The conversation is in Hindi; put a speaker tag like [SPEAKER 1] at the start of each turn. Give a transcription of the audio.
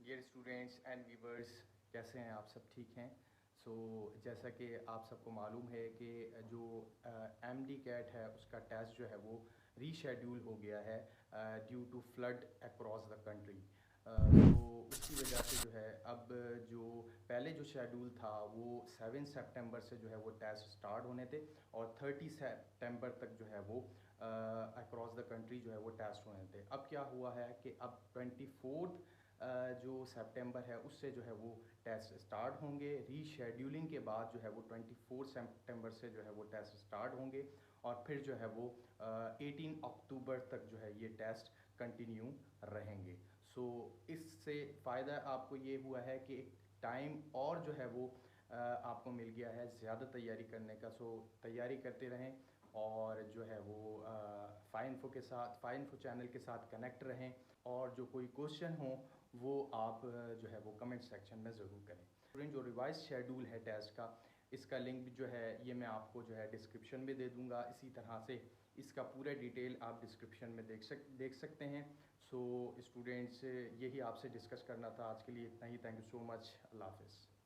[SPEAKER 1] डियर स्टूडेंट्स एंड व्यूवर्स, कैसे हैं आप? सब ठीक हैं? जैसा कि आप सबको मालूम है कि जो एमडी कैट है उसका टेस्ट जो है वो रीशेड्यूल हो गया है due to flood across the country. तो उसकी वजह से जो है अब जो पहले जो शेड्यूल था वो 7 सितंबर से जो है वो टेस्ट स्टार्ट होने थे और 30 सितंबर तक जो है वो अक्रॉस द कंट्री जो है वो टेस्ट होने थे। अब क्या हुआ है कि अब 24 जो सितंबर है उससे जो है वो टेस्ट स्टार्ट होंगे। रीशेड्यूलिंग के बाद जो है वो 24 सितंबर से जो है वो टेस्ट स्टार्ट होंगे और फिर जो है वो 18 अक्टूबर तक जो है ये टेस्ट कंटिन्यू रहेंगे। इससे फ़ायदा आपको ये हुआ है कि एक टाइम और जो है वो आपको मिल गया है ज़्यादा तैयारी करने का। तैयारी करते रहें और जो है वो फ़ाइनफो के साथ, फ़ाइनफो चैनल के साथ कनेक्ट रहें और जो कोई क्वेश्चन हो वो आप जो है वो कमेंट सेक्शन में ज़रूर करें। स्टूडेंट, जो रिवाइज शेड्यूल है टेस्ट का, इसका लिंक जो है ये मैं आपको जो है डिस्क्रिप्शन में दे दूँगा। इसी तरह से इसका पूरा डिटेल आप डिस्क्रिप्शन में देख सकते हैं। स्टूडेंट्स, यही आपसे डिस्कस करना था। आज के लिए इतना ही। Thank you so much. अल्लाह हाफ़िज़।